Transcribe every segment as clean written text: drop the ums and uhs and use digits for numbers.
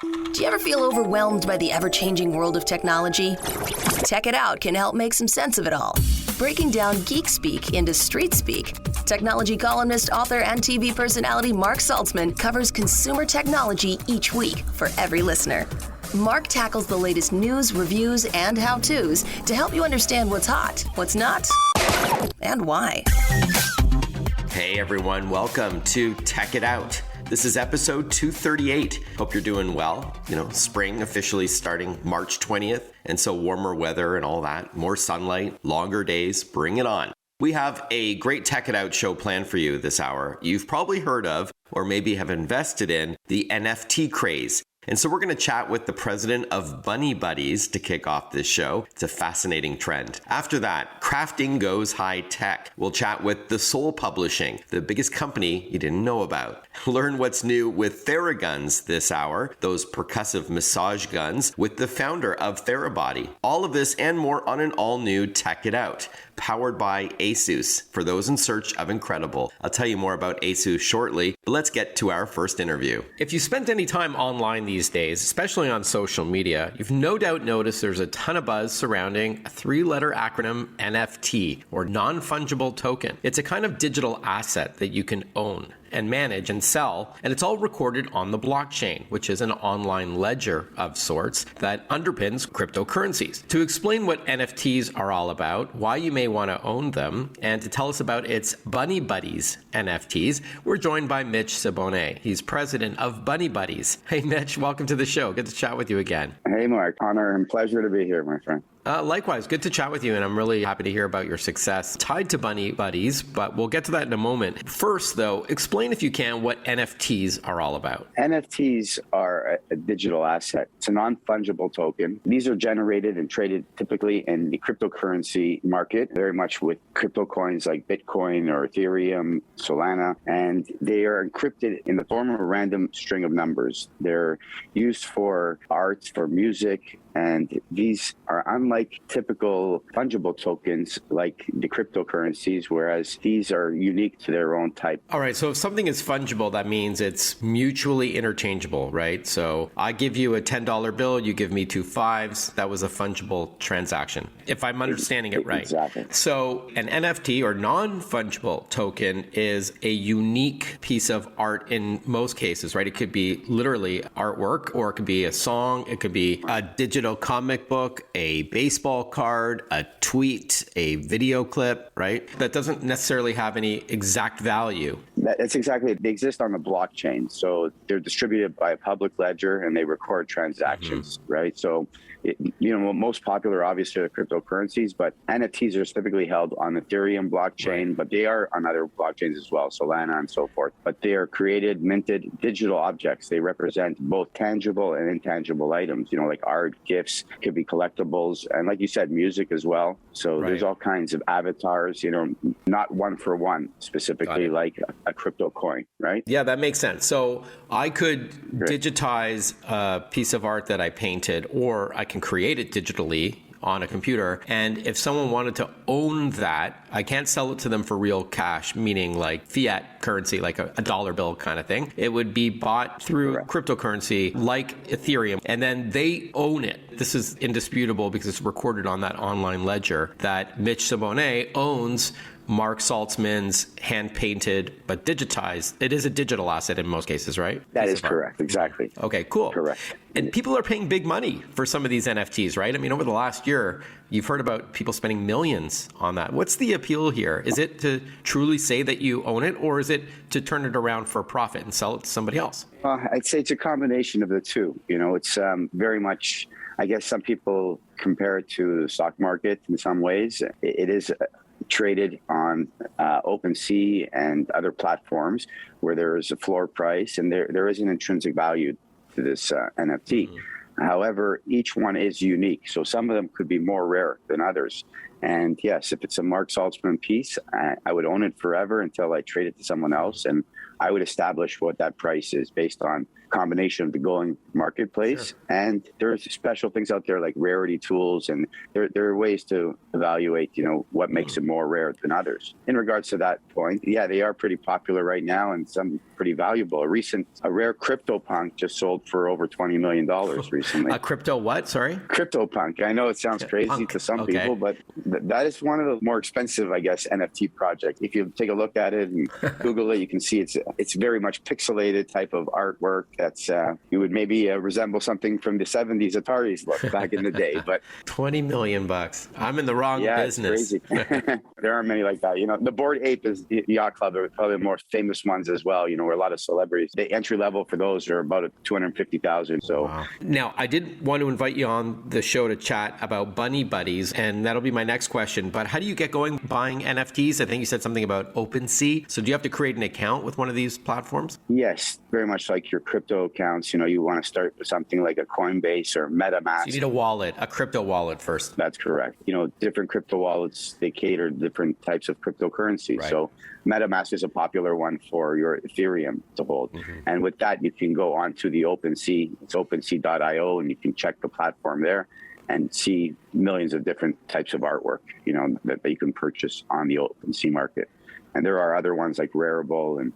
Do you ever feel overwhelmed by the ever-changing world of technology? Tech It Out can help make some sense of it all. Breaking down geek speak into street speak, technology columnist, author, and TV personality Mark Saltzman covers consumer technology each week for every listener. Mark tackles the latest news, reviews, and how-tos to help you understand what's hot, what's not, and why. Hey everyone, welcome to Tech It Out. This is episode 238. Hope you're doing well. Spring officially starting March 20th, and so warmer weather and all that, more sunlight, longer days, bring it on. We have a great Tech It Out show planned for you this hour. You've probably heard of, or maybe have invested in, the NFT craze. And so we're going to chat with the president of Bunny Buddies to kick off this show. It's a fascinating trend. After that, crafting goes high tech. We'll chat with TheSoul Publishing, the biggest company you didn't know about. Learn what's new with Theraguns this hour, those percussive massage guns, with the founder of Therabody. All of this and more on an all-new Tech It Out, powered by ASUS, for those in search of incredible. I'll tell you more about ASUS shortly, but let's get to our first interview. If you spent any time online these days, especially on social media, you've no doubt noticed there's a ton of buzz surrounding a three-letter acronym NFT, or non-fungible token. It's a kind of digital asset that you can own and manage and sell, and it's all recorded on the blockchain, which is an online ledger of sorts that underpins cryptocurrencies. To explain what NFTs are all about, why you may want to own them, and to tell us about its Bunny Buddies NFTs, we're joined by Mitch Sibonney. He's president of Bunny Buddies. Hey Mitch, welcome to the show. Good to chat with you again. Hey Mark, honor and pleasure to be here, my friend. Likewise, good to chat with you, and I'm really happy to hear about your success tied to Bunny Buddies, but we'll get to that in a moment. First, though, explain, if you can, what NFTs are all about. NFTs are a digital asset. It's a non-fungible token. These are generated and traded typically in the cryptocurrency market, very much with crypto coins like Bitcoin or Ethereum, Solana, and they are encrypted in the form of a random string of numbers. They're used for art, for music, and these are unlike typical fungible tokens like the cryptocurrencies, whereas these are unique to their own type. All right, so if something is fungible, that means it's mutually interchangeable, right? So I give you a $10 bill, you give me 2 5s. That was a fungible transaction, if I'm understanding it right. Exactly. So an NFT, or non-fungible token, is a unique piece of art in most cases, right? It could be literally artwork, or it could be a song, it could be a digital comic book, a baseball card, a tweet, a video clip, right? That doesn't necessarily have any exact value. That's exactly it. They exist on the blockchain. So they're distributed by a public ledger and they record transactions, right? So, most popular obviously are cryptocurrencies, but NFTs are typically held on Ethereum blockchain, right, but they are on other blockchains as well, Solana and so forth. But they are created, minted digital objects. They represent both tangible and intangible items, like art, gifts, could be collectibles, and like you said, music as well. So There's all kinds of avatars, not one for one, specifically like a crypto coin, right? Yeah, that makes sense. So I could digitize a piece of art that I painted, or I can create it digitally on a computer. And if someone wanted to own that, I can't sell it to them for real cash, meaning like fiat currency, like a dollar bill kind of thing. It would be bought through cryptocurrency like Ethereum, and then they own it. This is indisputable because it's recorded on that online ledger that Mitch Sibonney owns Mark Saltzman's hand-painted but digitized. It is a digital asset in most cases, right? That is correct. Exactly. Okay, cool. Correct. And people are paying big money for some of these NFTs, right? I mean, over the last year, you've heard about people spending millions on that. What's the appeal here? Is it to truly say that you own it, or is it to turn it around for profit and sell it to somebody else? I'd say it's a combination of the two. It's very much, I guess some people compare it to the stock market in some ways. It is traded on OpenSea and other platforms where there is a floor price and there is an intrinsic value to this NFT. However, each one is unique. So some of them could be more rare than others. And yes, if it's a Mark Saltzman piece, I would own it forever until I trade it to someone else. And I would establish what that price is based on combination of the going marketplace. Sure. And there's special things out there like rarity tools, and there are ways to evaluate, what makes it more rare than others. In regards to that point, yeah, they are pretty popular right now and some pretty valuable. A rare CryptoPunk just sold for over $20 million recently. A crypto what? Sorry? CryptoPunk. I know it sounds crazy to some people, but that is one of the more expensive, I guess, NFT projects. If you take a look at it and Google it, you can see it's very much pixelated type of artwork that's you would maybe resemble something from the 70s Ataris look back in the day. But $20 million. I'm in the wrong business. It's crazy. There aren't many like that. The Bored Ape is the yacht club are probably the more famous ones as well. Where a lot of celebrities, the entry level for those are about $250,000. So Now I did want to invite you on the show to chat about Bunny Buddies, and that'll be my next question. But how do you get going buying NFTs? I think you said something about OpenSea. So do you have to create an account with one of these platforms? Yes, very much like your crypto accounts. You want to start with something like a Coinbase or MetaMask. So you need a wallet, a crypto wallet first. That's correct. Different crypto wallets, they cater to different types of cryptocurrency. Right. So MetaMask is a popular one for your Ethereum to hold. Mm-hmm. And with that, you can go onto the OpenSea. It's OpenSea.io, and you can check the platform there and see millions of different types of artwork, that you can purchase on the OpenSea market. And there are other ones like Rarible and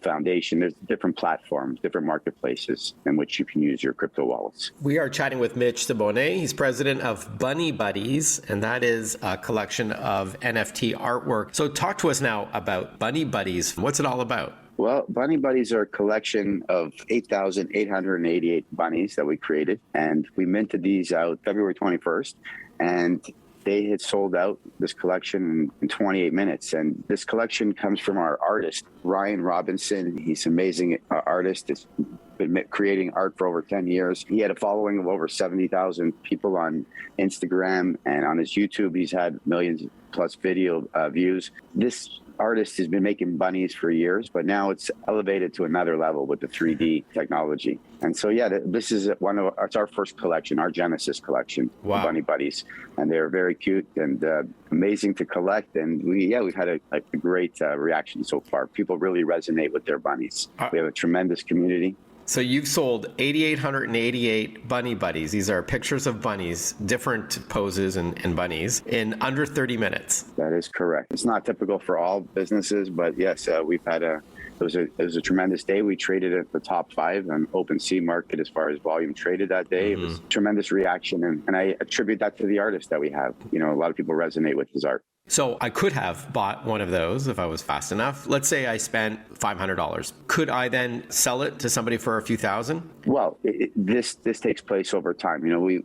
Foundation. There's different platforms, different marketplaces in which you can use your crypto wallets. We are chatting with Mitch Sibonney. He's president of Bunny Buddies, and that is a collection of NFT artwork. So talk to us now about Bunny Buddies. What's it all about? Well, Bunny Buddies are a collection of 8,888 bunnies that we created, and we minted these out February 21st. And they had sold out this collection in 28 minutes. And this collection comes from our artist, Ryan Robinson. He's an amazing artist. He's been creating art for over 10 years. He had a following of over 70,000 people on Instagram, and on his YouTube, he's had millions plus video views. This artist has been making bunnies for years, but now it's elevated to another level with the 3D technology. And so, this is it's our first collection, our Genesis collection, wow. Bunny Buddies. And they're very cute and amazing to collect. And we've had a great reaction so far. People really resonate with their bunnies. We have a tremendous community. So you've sold 8,888 Bunny Buddies. These are pictures of bunnies, different poses and bunnies, in under 30 minutes. That is correct. It's not typical for all businesses, but yes, we've had it was a tremendous day. We traded at the top 5 on OpenSea market as far as volume traded that day. Mm-hmm. It was a tremendous reaction, and I attribute that to the artist that we have. A lot of people resonate with his art. So I could have bought one of those if I was fast enough. Let's say I spent $500. Could I then sell it to somebody for a few thousand? Well, this takes place over time.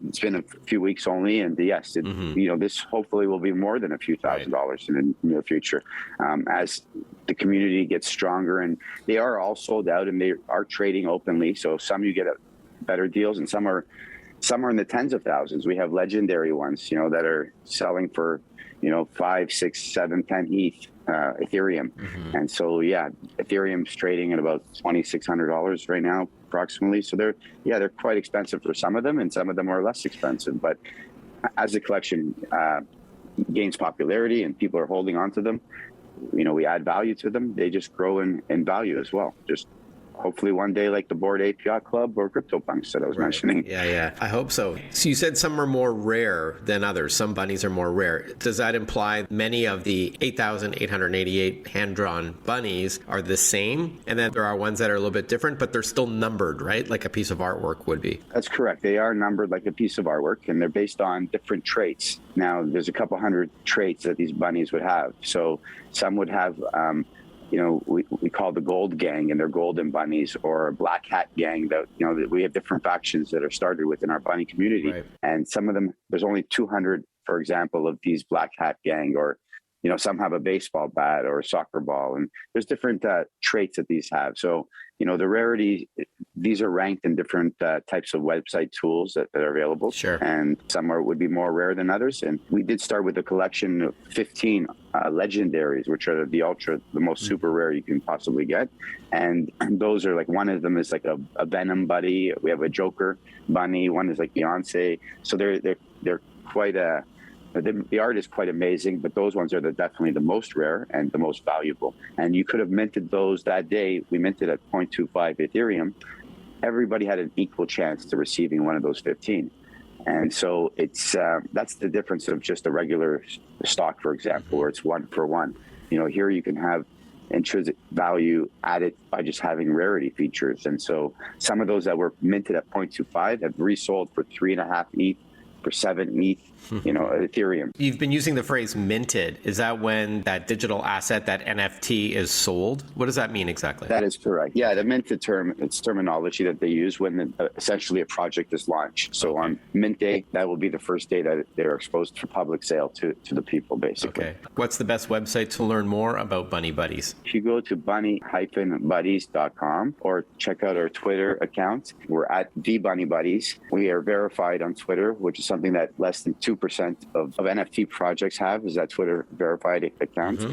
It's been a few weeks only, and yes, this hopefully will be more than a few $1,000s in the near future as the community gets stronger. And they are all sold out, and they are trading openly. So some you get better deals, and some are in the tens of thousands. We have legendary ones, that are selling for 5, 6, 7, 10 ETH, Ethereum. Mm-hmm. And so, Ethereum's trading at about $2,600 right now, approximately. So they're quite expensive for some of them, and some of them are less expensive. But as the collection gains popularity and people are holding on to them, we add value to them. They just grow in value as well. Just hopefully one day like the Bored Ape Yacht Club or CryptoPunks that I was mentioning. Yeah. I hope so. So you said some are more rare than others. Some bunnies are more rare. Does that imply many of the 8,888 hand-drawn bunnies are the same? And then there are ones that are a little bit different, but they're still numbered, right? Like a piece of artwork would be. That's correct. They are numbered like a piece of artwork, and they're based on different traits. Now, there's a couple hundred traits that these bunnies would have. So some would have we call the gold gang, and they're golden bunnies, or black hat gang that we have different factions that are started within our bunny community. Right. And some of them, there's only 200, for example, of these black hat gang, or some have a baseball bat or a soccer ball, and there's different traits that these have. So the rarity, these are ranked in different types of website tools that are available. Sure. And some would be more rare than others. And we did start with a collection of 15 legendaries, which are the most super rare you can possibly get. And those are like, one of them is like a Venom buddy. We have a Joker bunny. One is like Beyonce. So they're quite the art is quite amazing, but those ones are definitely the most rare and the most valuable. And you could have minted those that day. We minted at 0.25 Ethereum, everybody had an equal chance to receiving one of those 15. And so it's that's the difference of just a regular stock, for example, where it's 1 for 1. Here you can have intrinsic value added by just having rarity features. And so some of those that were minted at 0.25 have resold for 3.5 ETH, for 7 ETH, Ethereum. You've been using the phrase minted. Is that when that digital asset, that NFT, is sold? What does that mean exactly? That is correct. Yeah, the minted term, it's terminology that they use when essentially a project is launched. So on mint day, that will be the first day that they're exposed for public sale to the people, basically. Okay. What's the best website to learn more about Bunny Buddies? If you go to bunny-buddies.com or check out our Twitter account, we're at TheBunnyBuddies. We are verified on Twitter, which is something that less than 2% of NFT projects have, is that Twitter verified account.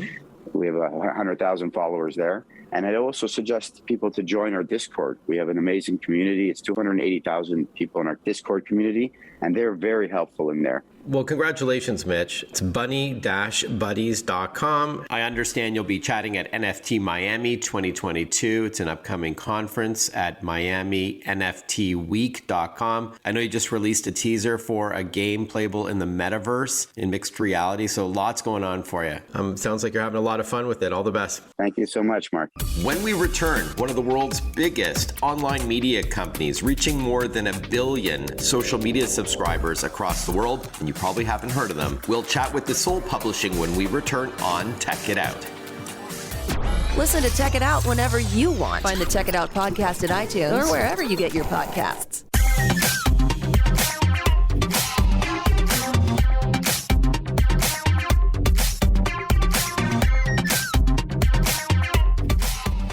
We have 100,000 followers there. And I'd also suggest people to join our Discord. We have an amazing community. It's 280,000 people in our Discord community, and they're very helpful in there. Well, congratulations, Mitch. It's bunny-buddies.com. I understand you'll be chatting at NFT Miami 2022. It's an upcoming conference at miaminftweek.com. I know you just released a teaser for a game playable in the metaverse in mixed reality, so lots going on for you. Sounds like you're having a lot of fun with it. All the best. Thank you so much, Mark. When we return, one of the world's biggest online media companies, reaching more than 1 billion social media subscribers across the world, and you probably haven't heard of them. We'll chat with TheSoul Publishing when we return on Tech It Out. Listen to Tech It Out whenever you want. Find the Tech It Out podcast at iTunes or wherever you get your podcasts.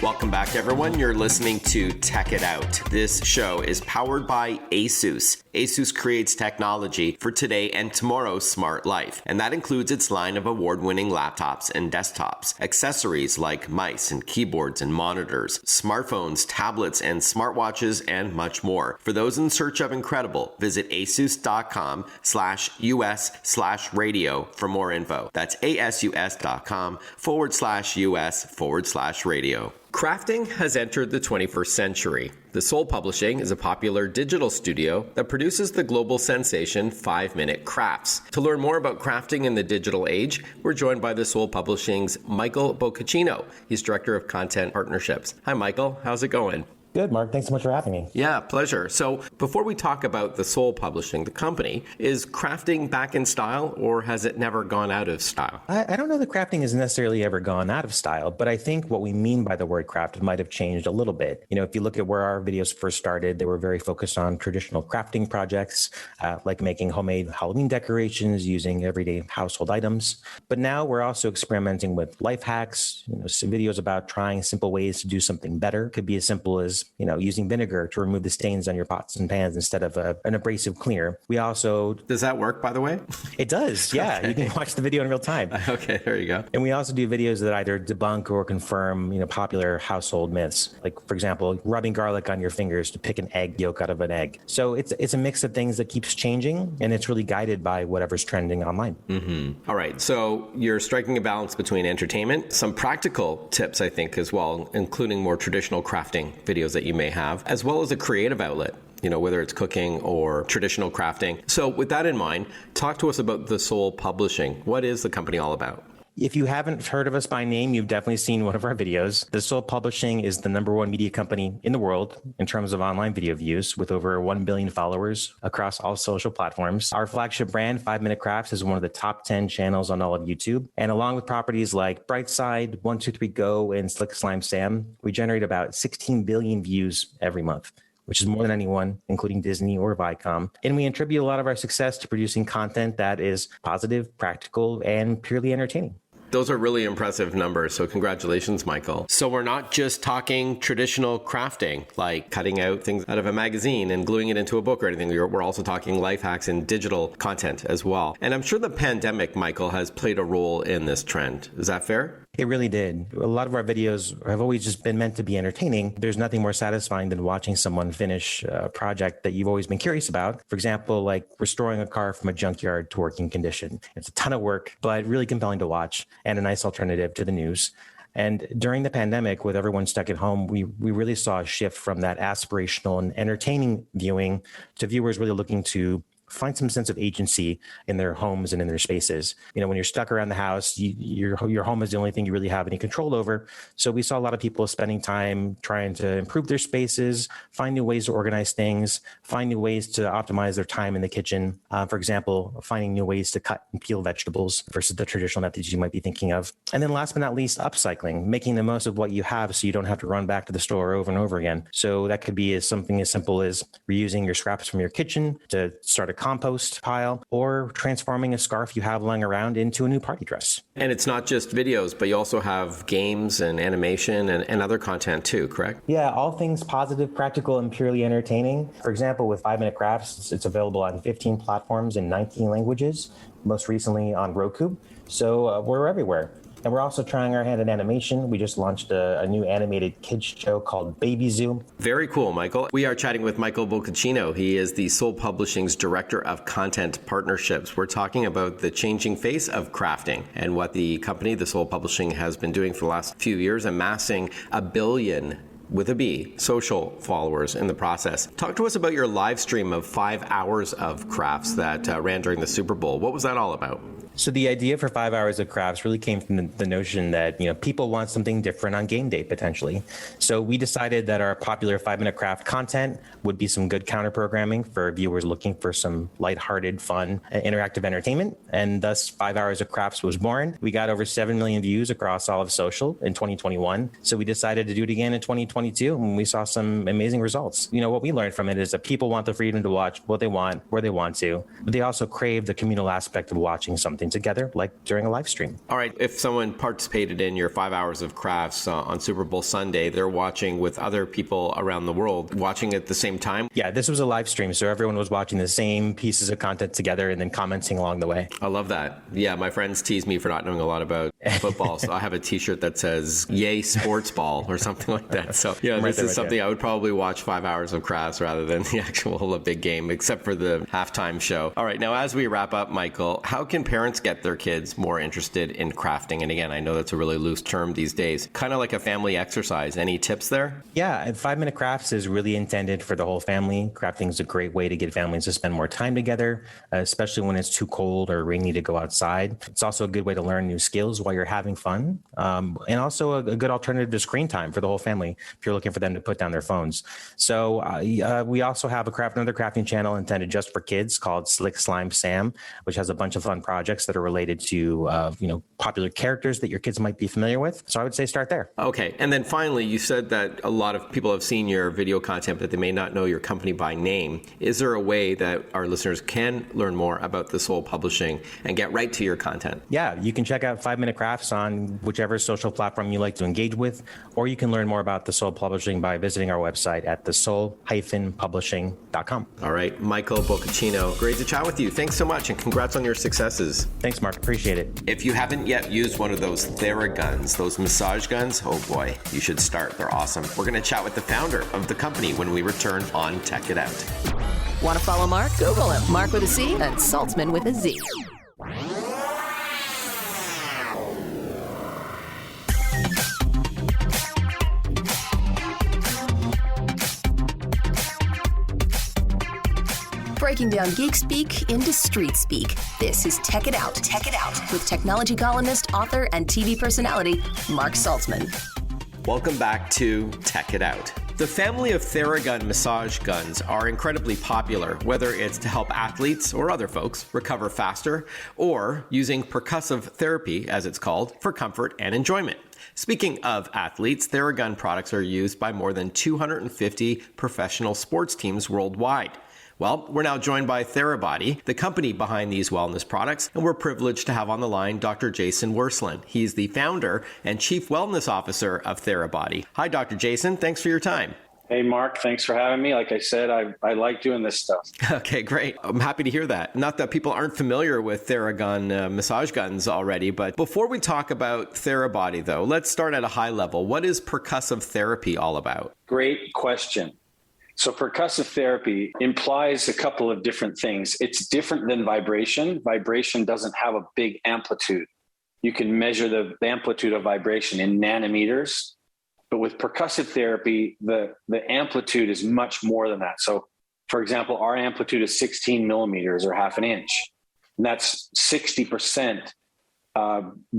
Welcome back, everyone. You're listening to Tech It Out. This show is powered by ASUS. ASUS creates technology for today and tomorrow's smart life, and that includes its line of award-winning laptops and desktops, accessories like mice and keyboards and monitors, smartphones, tablets, and smartwatches, and much more. For those in search of incredible, visit asus.com/US/radio for more info. That's asus.com/US/radio. Crafting has entered the 21st century. TheSoul Publishing is a popular digital studio that produces the global sensation 5-minute crafts. To learn more about crafting in the digital age, we're joined by TheSoul Publishing's Michael Boccaccino. He's Director of Content Partnerships. Hi, Michael. How's it going? Good, Mark. Thanks so much for having me. Yeah, pleasure. So before we talk about TheSoul Publishing, the company, is crafting back in style, or has it never gone out of style? I don't know that crafting has necessarily ever gone out of style, but I think what we mean by the word craft might have changed a little bit. If you look at where our videos first started, they were very focused on traditional crafting projects, like making homemade Halloween decorations using everyday household items. But now we're also experimenting with life hacks, some videos about trying simple ways to do something better. Could be as simple as using vinegar to remove the stains on your pots and pans instead of an abrasive cleaner. We also... Does that work, by the way? It does, yeah. Okay. You can watch the video in real time. Okay, there you go. And we also do videos that either debunk or confirm, popular household myths. Like, for example, rubbing garlic on your fingers to pick an egg yolk out of an egg. So it's a mix of things that keeps changing, and it's really guided by whatever's trending online. Mm-hmm. All right, so you're striking a balance between entertainment, some practical tips, I think, as well, including more traditional crafting videos that you may have, as well as a creative outlet, whether it's cooking or traditional crafting. So with that in mind, talk to us about TheSoul Publishing. What is the company all about? If you haven't heard of us by name, you've definitely seen one of our videos. TheSoul Publishing is the #1 media company in the world in terms of online video views, with over 1 billion followers across all social platforms. Our flagship brand, 5-Minute Crafts, is one of the top 10 channels on all of YouTube. And along with properties like Brightside, 123Go, and Slick Slime Sam, we generate about 16 billion views every month, which is more than anyone, including Disney or Viacom. And we attribute a lot of our success to producing content that is positive, practical, and purely entertaining. Those are really impressive numbers, so congratulations, Michael. So we're not just talking traditional crafting, like cutting out things out of a magazine and gluing it into a book or anything. We're also talking life hacks and digital content as well. And I'm sure the pandemic, Michael, has played a role in this trend. Is that fair? It really did. A lot of our videos have always just been meant to be entertaining. There's nothing more satisfying than watching someone finish a project that you've always been curious about. For example, like restoring a car from a junkyard to working condition. It's a ton of work, but really compelling to watch and a nice alternative to the news. And during the pandemic, with everyone stuck at home, we really saw a shift from that aspirational and entertaining viewing to viewers really looking to find some sense of agency in their homes and in their spaces. When you're stuck around the house, your home is the only thing you really have any control over. So we saw a lot of people spending time trying to improve their spaces, find new ways to organize things, find new ways to optimize their time in the kitchen. For example, finding new ways to cut and peel vegetables versus the traditional methods you might be thinking of. And then last but not least, upcycling, making the most of what you have so you don't have to run back to the store over and over again. So that could be something as simple as reusing your scraps from your kitchen to start a compost pile, or transforming a scarf you have lying around into a new party dress. And it's not just videos, but you also have games and animation and other content too, correct? Yeah, all things positive, practical, and purely entertaining. For example, with 5 Minute Crafts, it's available on 15 platforms in 19 languages, most recently on Roku. So we're everywhere. And we're also trying our hand at animation. We just launched a new animated kids show called Baby Zoo. Very cool, Michael. We are chatting with Michael Boccacino. He is TheSoul Publishing's Director of Content Partnerships. We're talking about the changing face of crafting and what the company, TheSoul Publishing, has been doing for the last few years, amassing 1 billion with a B, social followers in the process. Talk to us about your live stream of 5 hours of crafts that ran during the Super Bowl. What was that all about? So the idea for 5 hours of crafts really came from the notion that, people want something different on game day, potentially. So we decided that our popular 5 Minute Craft content would be some good counter programming for viewers looking for some lighthearted, fun, interactive entertainment. And thus 5 hours of crafts was born. We got over 7 million views across all of social in 2021. So we decided to do it again in 2022, and we saw some amazing results. What we learned from it is that people want the freedom to watch what they want, where they want to, but they also crave the communal aspect of watching something together, like during a live stream. All right. If someone participated in your 5 hours of crafts on Super Bowl Sunday, they're watching with other people around the world, watching at the same time? Yeah, this was a live stream, so everyone was watching the same pieces of content together and then commenting along the way. I love that. Yeah, my friends tease me for not knowing a lot about football, so I have a t-shirt that says, "Yay, sports ball," or something like that. So, this is something I would probably watch 5 hours of crafts rather than the actual big game, except for the halftime show. All right. Now, as we wrap up, Michael, how can parents get their kids more interested in crafting? And again, I know that's a really loose term these days, kind of like a family exercise. Any tips there? Yeah, and 5 Minute Crafts is really intended for the whole family. Crafting is a great way to get families to spend more time together, especially when it's too cold or rainy to go outside. It's also a good way to learn new skills while you're having fun, and also a good alternative to screen time for the whole family if you're looking for them to put down their phones. So we also have another crafting channel intended just for kids called Slick Slime Sam, which has a bunch of fun projects that are related to popular characters that your kids might be familiar with. So I would say start there. Okay. And then finally, you said that a lot of people have seen your video content, but they may not know your company by name. Is there a way that our listeners can learn more about TheSoul Publishing and get right to your content? Yeah, you can check out 5 Minute Crafts on whichever social platform you like to engage with, or you can learn more about TheSoul Publishing by visiting our website at thesoul-publishing.com. All right. Michael Boccacino, great to chat with you. Thanks so much, and congrats on your successes. Thanks, Mark. Appreciate it. If you haven't yet used one of those Theraguns, those massage guns, oh boy, you should start. They're awesome. We're going to chat with the founder of the company when we return on Tech It Out. Want to follow Mark? Google him. Mark with a C and Saltzman with a Z. Breaking down geek speak into street speak. This is Tech It Out. Tech It Out with technology columnist, author, and TV personality Mark Saltzman. Welcome back to Tech It Out. The family of Theragun massage guns are incredibly popular, whether it's to help athletes or other folks recover faster, or using percussive therapy, as it's called, for comfort and enjoyment. Speaking of athletes, Theragun products are used by more than 250 professional sports teams worldwide. Well, we're now joined by Therabody, the company behind these wellness products, and we're privileged to have on the line Dr. Jason Wersland. He's the founder and chief wellness officer of Therabody. Hi, Dr. Jason. Thanks for your time. Hey, Mark. Thanks for having me. Like I said, I like doing this stuff. Okay, great. I'm happy to hear that. Not that people aren't familiar with Theragun massage guns already, but before we talk about Therabody, though, let's start at a high level. What is percussive therapy all about? Great question. So percussive therapy implies a couple of different things. It's different than vibration. Vibration doesn't have a big amplitude. you can measure the amplitude of vibration in nanometers. But with percussive therapy, the amplitude is much more than that. So, for example, our amplitude is 16 millimeters or half an inch. And that's 60%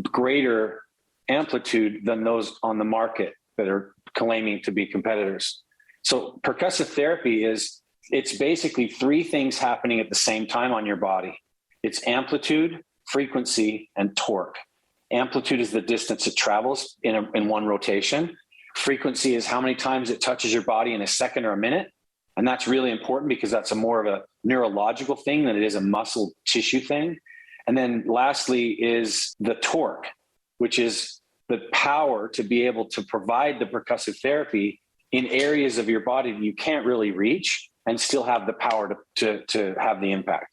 greater amplitude than those on the market that are claiming to be competitors. So percussive therapy it's basically three things happening at the same time on your body. It's amplitude, frequency, and torque. Amplitude is the distance it travels in one rotation. Frequency is how many times it touches your body in a second or a minute. And that's really important because that's more of a neurological thing than it is a muscle tissue thing. And then lastly is the torque, which is the power to be able to provide the percussive therapy in areas of your body that you can't really reach and still have the power to have the impact.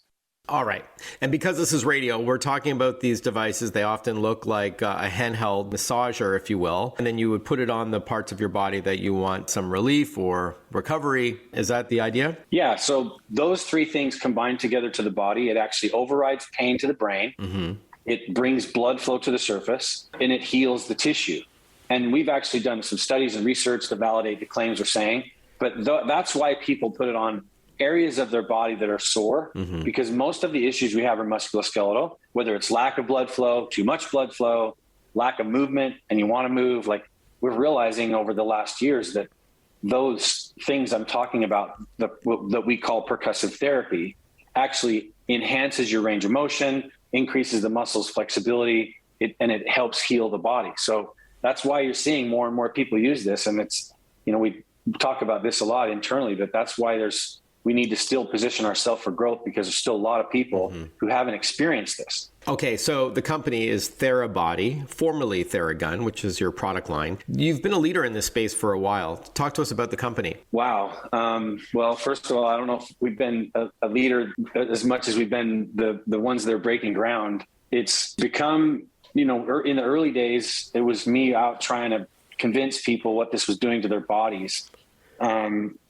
All right. And because this is radio, we're talking about these devices. They often look like a handheld massager, if you will. And then you would put it on the parts of your body that you want some relief or recovery. Is that the idea? Yeah. So those three things combined together to the body, it actually overrides pain to the brain. Mm-hmm. It brings blood flow to the surface and it heals the tissue. And we've actually done some studies and research to validate the claims we're saying. But that's why people put it on areas of their body that are sore, because most of the issues we have are musculoskeletal, whether it's lack of blood flow, too much blood flow, lack of movement, and you want to move. Like we're realizing over the last years that those things I'm talking about that we call percussive therapy actually enhances your range of motion, increases the muscle's flexibility, and it helps heal the body. So that's why you're seeing more and more people use this. And it's, we talk about this a lot internally, but that's why we need to still position ourselves for growth because there's still a lot of people who haven't experienced this. Okay, so the company is Therabody, formerly Theragun, which is your product line. You've been a leader in this space for a while. Talk to us about the company. Wow. Well, first of all, I don't know if we've been a leader as much as we've been the ones that are breaking ground. It's become, in the early days, it was me out trying to convince people what this was doing to their bodies.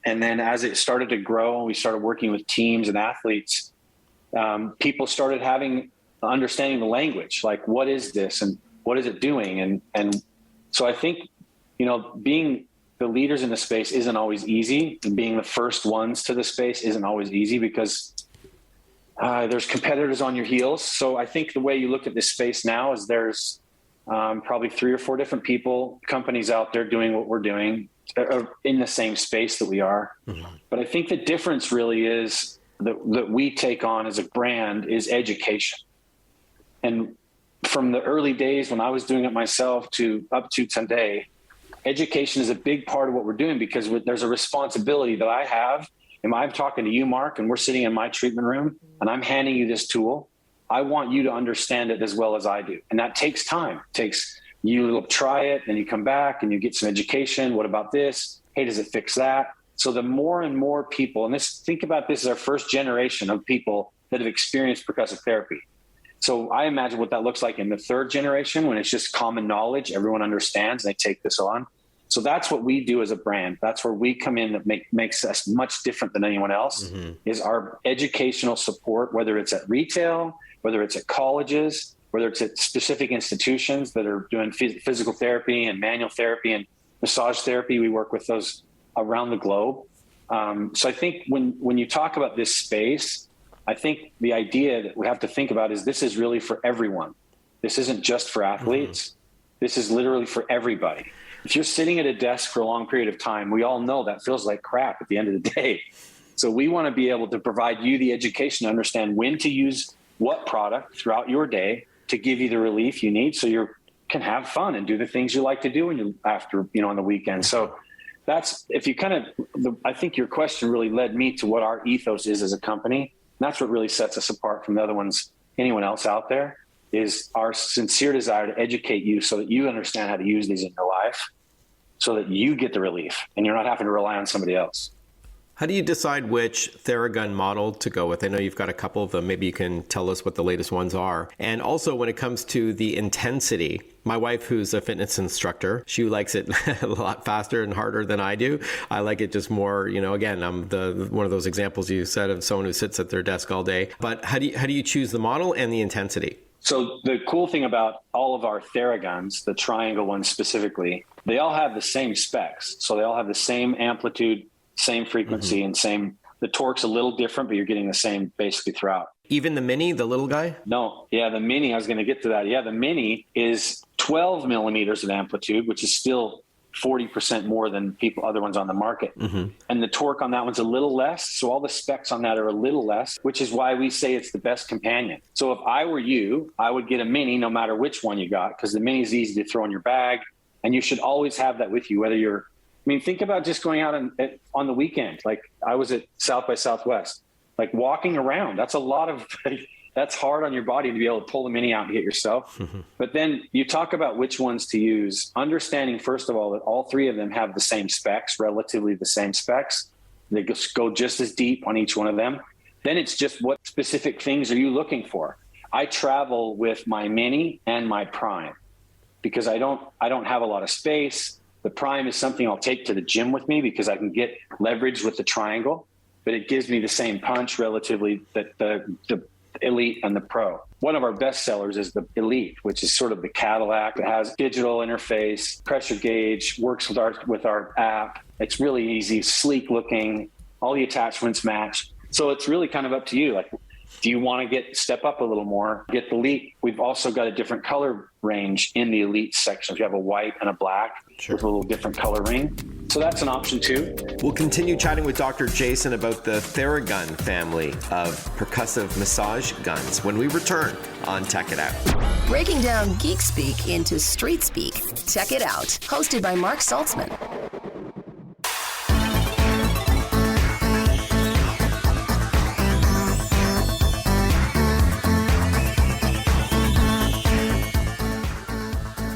And then as it started to grow and we started working with teams and athletes, people started understanding the language, like what is this and what is it doing? And so I think, being the leaders in the space isn't always easy, and being the first ones to the space isn't always easy because there's competitors on your heels. So I think the way you look at this space now is there's probably 3 or 4 different companies out there doing what we're doing in the same space that we are. But I think the difference really is that we take on as a brand is education. And from the early days when I was doing it myself to up to today, education is a big part of what we're doing because there's a responsibility that I have. And I'm talking to you, Mark, and we're sitting in my treatment room and I'm handing you this tool. I want you to understand it as well as I do. And that takes time. You try it, and you come back and you get some education. What about this? Hey, does it fix that? So the more and more people, and think about this as our first generation of people that have experienced percussive therapy. So I imagine what that looks like in the third generation when it's just common knowledge. Everyone understands and they take this on. So that's what we do as a brand. That's where we come in that makes us much different than anyone else is our educational support, whether it's at retail, whether it's at colleges, whether it's at specific institutions that are doing physical therapy and manual therapy and massage therapy. We work with those around the globe. So I think when you talk about this space, I think the idea that we have to think about is this is really for everyone. This isn't just for athletes. This is literally for everybody. If you're sitting at a desk for a long period of time, we all know that feels like crap at the end of the day. So we want to be able to provide you the education to understand when to use what product throughout your day to give you the relief you need so you can have fun and do the things you like to do when you on the weekend. So that's, if you I think your question really led me to what our ethos is as a company. And that's what really sets us apart from the other ones, anyone else out there, is our sincere desire to educate you so that you understand how to use these in your life so that you get the relief and you're not having to rely on somebody else. How do you decide which Theragun model to go with? I know you've got a couple of them. Maybe you can tell us what the latest ones are. And also when it comes to the intensity, my wife, who's a fitness instructor, she likes it a lot faster and harder than I do. I like it just more, again, I'm one of those examples you said of someone who sits at their desk all day. But how do you choose the model and the intensity? So the cool thing about all of our Theraguns, the triangle ones specifically, they all have the same specs. So they all have the same amplitude, same frequency, and the torque's a little different, but you're getting the same basically throughout. Even the Mini, the little guy? No. Yeah, the Mini, I was going to get to that. Yeah, the Mini is 12 millimeters of amplitude, which is still 40% more than other ones on the market. And the torque on that one's a little less. So all the specs on that are a little less, which is why we say it's the best companion. So if I were you, I would get a Mini no matter which one you got, because the Mini is easy to throw in your bag. And you should always have that with you, whether you're, think about just going out on the weekend. Like I was at South by Southwest, like walking around. That's a lot of, that's hard on your body to be able to pull the Mini out and hit yourself. But then you talk about which ones to use, understanding, first of all, that all three of them have the same specs, relatively the same specs. They just go just as deep on each one of them. Then it's just what specific things are you looking for? I travel with my Mini and my Prime because I don't have a lot of space. The Prime is something I'll take to the gym with me because I can get leverage with the triangle, but it gives me the same punch relatively that the Elite and the Pro. One of our best sellers is the Elite, which is sort of the Cadillac. It has digital interface, pressure gauge, works with our app. It's really easy, sleek looking, all the attachments match. So it's really kind of up to you. Like, do you want to step up a little more, get the Elite? We've also got a different color range in the Elite section. If you have a white and a black with a little different color ring. So that's an option too. We'll continue chatting with Dr. Jason about the Theragun family of percussive massage guns when we return on Tech It Out. Breaking down geek speak into street speak. Tech It Out, hosted by Mark Saltzman.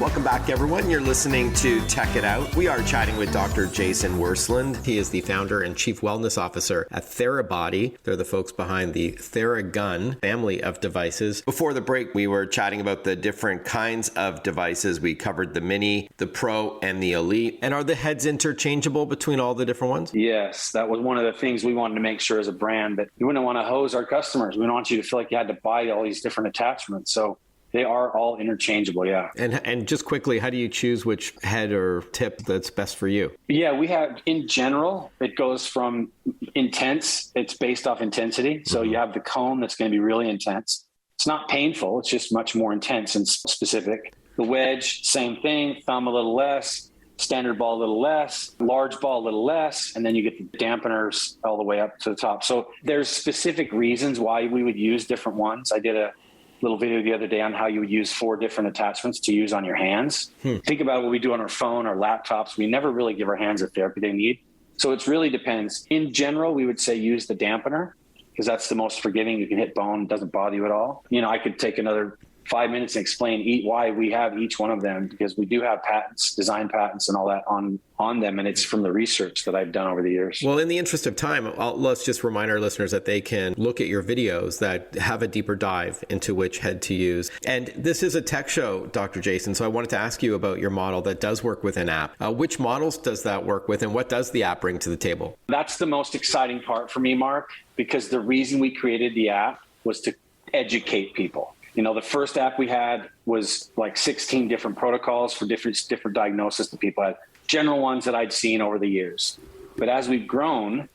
Welcome back, everyone. You're listening to Tech It Out. We are chatting with Dr. Jason Wersland. He is the founder and chief wellness officer at Therabody. They're the folks behind the Theragun family of devices. Before the break, we were chatting about the different kinds of devices. We covered the Mini, the Pro, and the Elite. And are the heads interchangeable between all the different ones? Yes, that was one of the things we wanted to make sure as a brand, that we wouldn't want to hose our customers. We don't want you to feel like you had to buy all these different attachments. So they are all interchangeable, yeah. And just quickly, how do you choose which head or tip that's best for you? Yeah, we have, in general, it goes from intense. It's based off intensity. So you have the cone that's going to be really intense. It's not painful. It's just much more intense and specific. The wedge, same thing. Thumb a little less. Standard ball a little less. Large ball a little less. And then you get the dampeners all the way up to the top. So there's specific reasons why we would use different ones. I did a little video the other day on how you would use 4 different attachments to use on your hands. Think about what we do on our phone, our laptops. We never really give our hands the therapy they need. So it really depends. In general, we would say use the dampener because that's the most forgiving. You can hit bone, it doesn't bother you at all. I could take another 5 minutes and explain why we have each one of them, because we do have patents, design patents and all that on them. And it's from the research that I've done over the years. Well, in the interest of time, let's just remind our listeners that they can look at your videos that have a deeper dive into which head to use. And this is a tech show, Dr. Jason. So I wanted to ask you about your model that does work with an app. Which models does that work with, and what does the app bring to the table? That's the most exciting part for me, Mark, because the reason we created the app was to educate people. The first app we had was like 16 different protocols for different diagnoses that people had, general ones that I'd seen over the years. But as we've grown,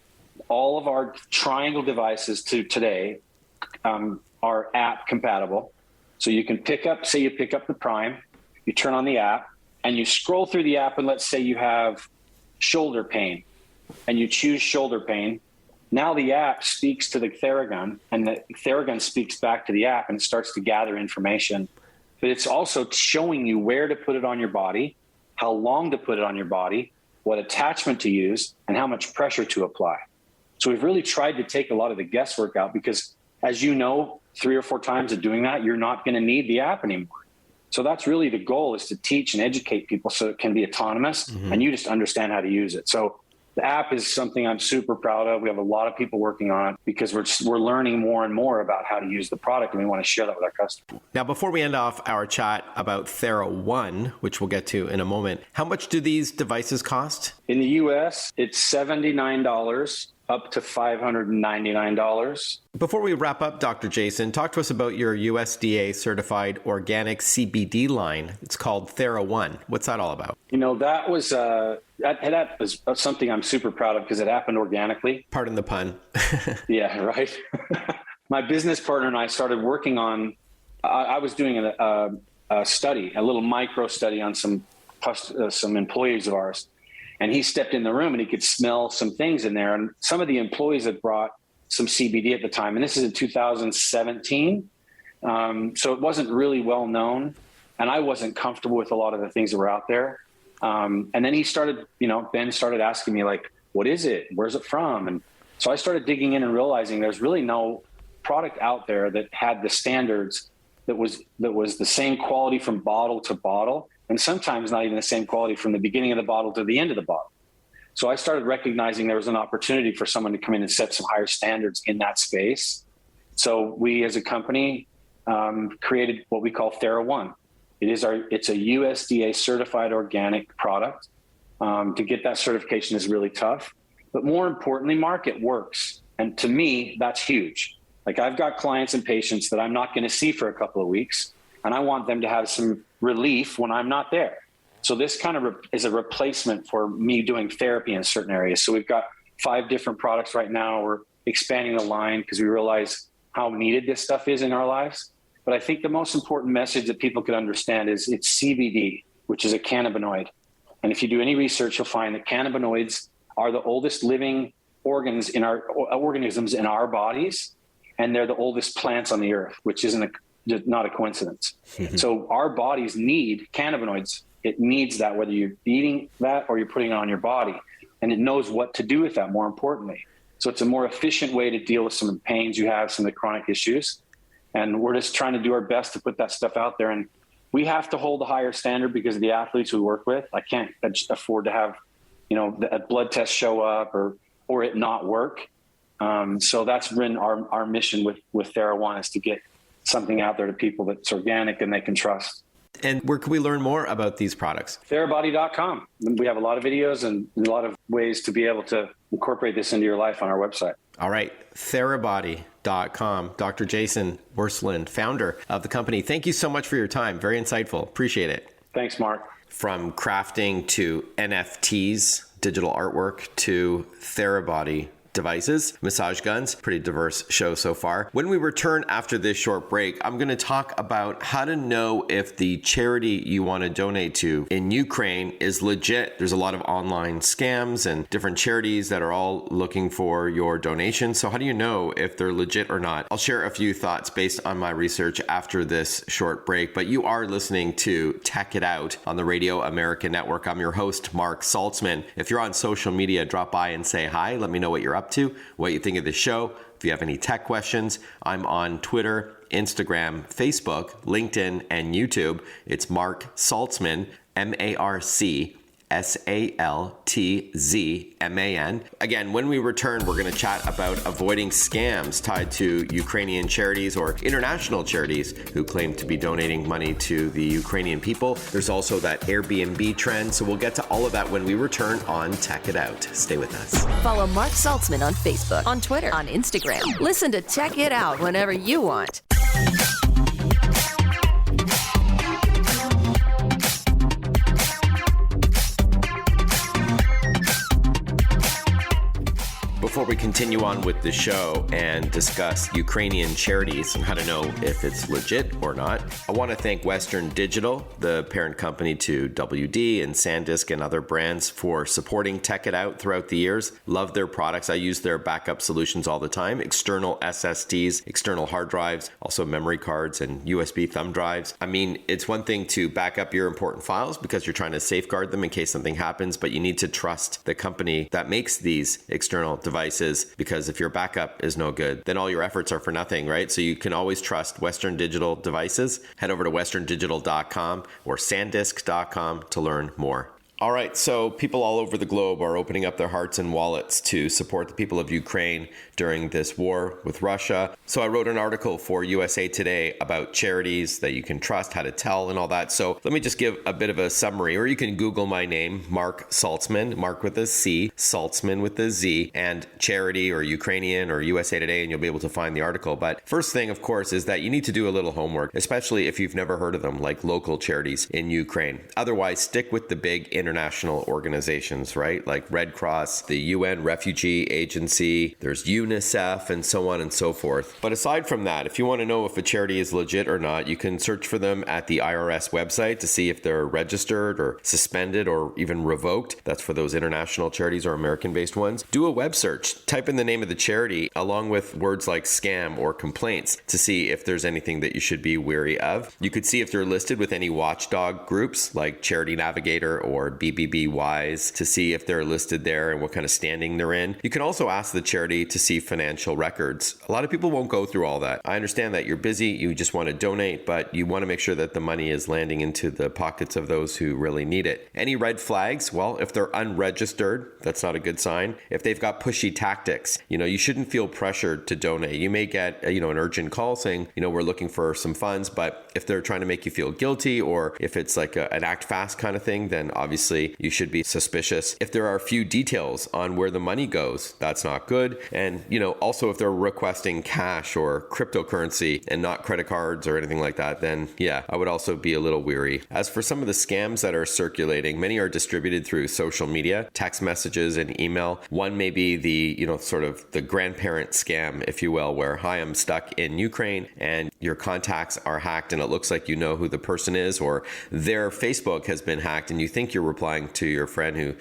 all of our triangle devices to today are app compatible. So you can pick up the Prime, you turn on the app, and you scroll through the app, and let's say you have shoulder pain, and you choose shoulder pain. Now the app speaks to the Theragun, and the Theragun speaks back to the app, and it starts to gather information. But it's also showing you where to put it on your body, how long to put it on your body, what attachment to use, and how much pressure to apply. So we've really tried to take a lot of the guesswork out because, as you know, 3 or 4 times of doing that, you're not going to need the app anymore. So that's really the goal, is to teach and educate people so it can be autonomous and you just understand how to use it. So the app is something I'm super proud of. We have a lot of people working on it because we're learning more and more about how to use the product, and we want to share that with our customers. Now, before we end off our chat about Theragun, which we'll get to in a moment, how much do these devices cost? In the US, it's $79 up to $599. Before we wrap up, Dr. Jason, talk to us about your USDA certified organic CBD line. It's called Theragun. What's that all about? That was that was something I'm super proud of because it happened organically. Pardon the pun. Yeah, right. My business partner and I started working on, I was doing a study, a little micro study on some employees of ours. And he stepped in the room and he could smell some things in there. And some of the employees had brought some CBD at the time. And this is in 2017. So it wasn't really well known. And I wasn't comfortable with a lot of the things that were out there. And then he started, Ben started asking me like, what is it? Where's it from? And so I started digging in and realizing there's really no product out there that had the standards that was the same quality from bottle to bottle. And sometimes not even the same quality from the beginning of the bottle to the end of the bottle. So I started recognizing there was an opportunity for someone to come in and set some higher standards in that space. So we as a company created what we call Theragun. It's a USDA certified organic product. To get that certification is really tough. But more importantly, Mark, it works. And to me, that's huge. Like I've got clients and patients that I'm not going to see for a couple of weeks, and I want them to have some relief when I'm not there. So this kind of is a replacement for me doing therapy in certain areas. So we've got 5 different products right now. We're expanding the line because we realize how needed this stuff is in our lives. But I think the most important message that people could understand is it's CBD, which is a cannabinoid. And if you do any research, you'll find that cannabinoids are the oldest living organisms in our bodies. And they're the oldest plants on the earth, which not a coincidence. So our bodies need cannabinoids. It needs that, whether you're eating that or you're putting it on your body. And it knows what to do with that, more importantly. So it's a more efficient way to deal with some of the pains you have, some of the chronic issues. And we're just trying to do our best to put that stuff out there. And we have to hold a higher standard because of the athletes we work with. I can't afford to have, a blood test show up or it not work. So that's been our mission with Theragun, is to get something out there to people that's organic and they can trust. And where can we learn more about these products? Therabody.com. We have a lot of videos and a lot of ways to be able to incorporate this into your life on our website. All right. Therabody.com. Dr. Jason Wersland, founder of the company. Thank you so much for your time. Very insightful. Appreciate it. Thanks, Mark. From crafting to NFTs, digital artwork, to Therabody devices, massage guns, pretty diverse show so far. When we return after this short break, I'm going to talk about how to know if the charity you want to donate to in Ukraine is legit. There's a lot of online scams and different charities that are all looking for your donation. So how do you know if they're legit or not? I'll share a few thoughts based on my research after this short break, but you are listening to Tech It Out on the Radio America Network. I'm your host, Mark Saltzman. If you're on social media, drop by and say hi. Let me know what you're up to, what you think of the show. If you have any tech questions, I'm on Twitter, Instagram, Facebook, LinkedIn, and YouTube. It's Mark Saltzman, MarkSaltzman. Again, when we return, we're going to chat about avoiding scams tied to Ukrainian charities or international charities who claim to be donating money to the Ukrainian people. There's also that Airbnb trend. So we'll get to all of that when we return on Tech It Out. Stay with us. Follow Mark Saltzman on Facebook, on Twitter, on Instagram. Listen to Tech It Out whenever you want. Before we continue on with the show and discuss Ukrainian charities and how to know if it's legit or not, I want to thank Western Digital, the parent company to WD and SanDisk and other brands, for supporting Tech It Out throughout the years. Love their products. I use their backup solutions all the time. External SSDs, external hard drives, also memory cards and USB thumb drives. I mean, it's one thing to back up your important files because you're trying to safeguard them in case something happens, but you need to trust the company that makes these external devices, because if your backup is no good, then all your efforts are for nothing, right? So you can always trust Western Digital devices. Head over to westerndigital.com or sandisk.com to learn more. All right, so people all over the globe are opening up their hearts and wallets to support the people of Ukraine during this war with Russia. So I wrote an article for USA Today about charities that you can trust, how to tell, and all that. So let me just give a bit of a summary, or you can Google my name, Mark Saltzman, Mark with a C, Saltzman with a Z, and charity or Ukrainian or USA Today, and you'll be able to find the article. But first thing, of course, is that you need to do a little homework, especially if you've never heard of them, like local charities in Ukraine. Otherwise, stick with the big international organizations, right? Like Red Cross, the UN Refugee Agency, there's UNICEF, and so on and so forth. But aside from that, if you want to know if a charity is legit or not, you can search for them at the IRS website to see if they're registered or suspended or even revoked. That's for those international charities or American-based ones. Do a web search. Type in the name of the charity along with words like scam or complaints to see if there's anything that you should be wary of. You could see if they're listed with any watchdog groups like Charity Navigator or BBB Wise to see if they're listed there and what kind of standing they're in. You can also ask the charity to see financial records. A lot of people won't go through all that. I understand that you're busy, you just want to donate, but you want to make sure that the money is landing into the pockets of those who really need it. Any red flags? Well, if they're unregistered, that's not a good sign. If they've got pushy tactics, you shouldn't feel pressured to donate. You may get, an urgent call saying, we're looking for some funds, but if they're trying to make you feel guilty or if it's like an act fast kind of thing, then obviously you should be suspicious. If there are few details on where the money goes, that's not good. And, also if they're requesting cash or cryptocurrency and not credit cards or anything like that, then yeah, I would also be a little weary. As for some of the scams that are circulating, many are distributed through social media, text messages and email. One may be the, sort of the grandparent scam, if you will, where, hi, I'm stuck in Ukraine and your contacts are hacked and it looks like you know who the person is, or their Facebook has been hacked and you think you're replying to your friend who,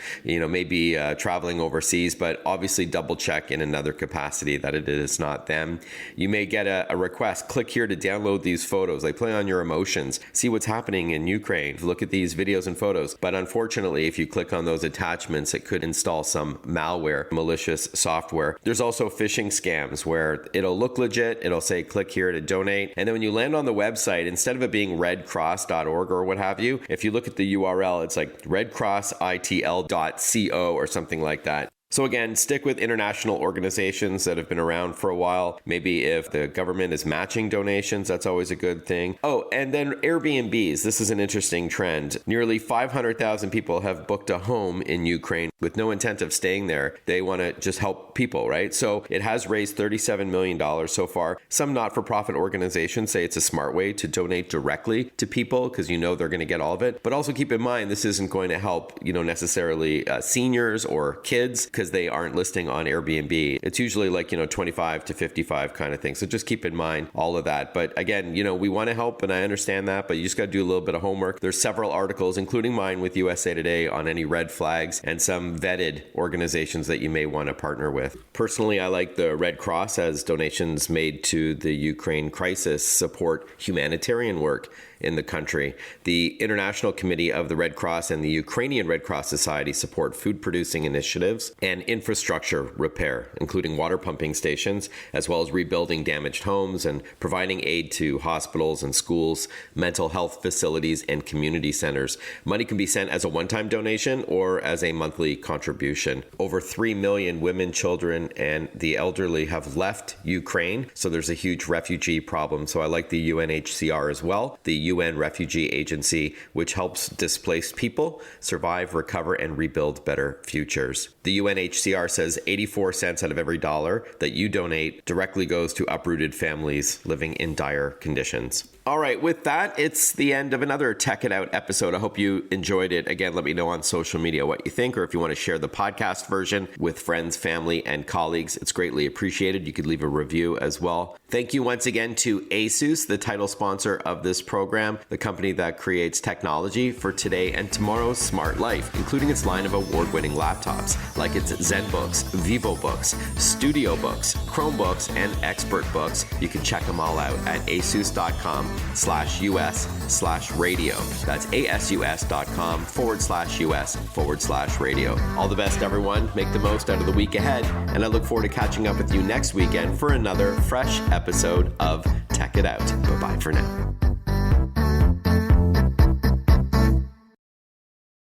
may be traveling overseas, but obviously double check in another capacity that it is not them. You may get a request, click here to download these photos. They play on your emotions. See what's happening in Ukraine. Look at these videos and photos. But unfortunately, if you click on those attachments, it could install some malware, malicious software. There's also phishing scams where it'll look legit. It'll say, click here to donate. And then when you land on the website, instead of it being redcross.org or what have you, if you look at the URL, it's like redcrossitl.co or something like that. So again, stick with international organizations that have been around for a while. Maybe if the government is matching donations, that's always a good thing. Oh, and then Airbnbs. This is an interesting trend. Nearly 500,000 people have booked a home in Ukraine with no intent of staying there. They want to just help people, right? So it has raised $37 million so far. Some not-for-profit organizations say it's a smart way to donate directly to people because they're going to get all of it. But also keep in mind, this isn't going to help, necessarily seniors or kids, because they aren't listing on Airbnb. It's usually like, 25 to 55 kind of thing. So just keep in mind all of that. But again, we want to help and I understand that, but you just got to do a little bit of homework. There's several articles, including mine with USA Today, on any red flags and some vetted organizations that you may want to partner with. Personally, I like the Red Cross, as donations made to the Ukraine crisis support humanitarian work in the country. The International Committee of the Red Cross and the Ukrainian Red Cross Society support food producing initiatives and infrastructure repair, including water pumping stations, as well as rebuilding damaged homes and providing aid to hospitals and schools, mental health facilities, and community centers. Money can be sent as a one-time donation or as a monthly contribution. Over 3 million women, children, and the elderly have left Ukraine, so there's a huge refugee problem. So I like the UNHCR as well, the UN Refugee Agency, which helps displaced people survive, recover, and rebuild better futures. The UNHCR says 84 cents out of every dollar that you donate directly goes to uprooted families living in dire conditions. All right, with that, it's the end of another Tech It Out episode. I hope you enjoyed it. Again, let me know on social media what you think, or if you want to share the podcast version with friends, family, and colleagues. It's greatly appreciated. You could leave a review as well. Thank you once again to ASUS, the title sponsor of this program, the company that creates technology for today and tomorrow's smart life, including its line of award-winning laptops, like its ZenBooks, VivoBooks, StudioBooks, Chromebooks, and ExpertBooks. You can check them all out at asus.com/US/radio. That's asus.com/US/radio. All the best, everyone. Make the most out of the week ahead, and I look forward to catching up with you next weekend for another fresh episode of Tech It Out. Bye-bye for now.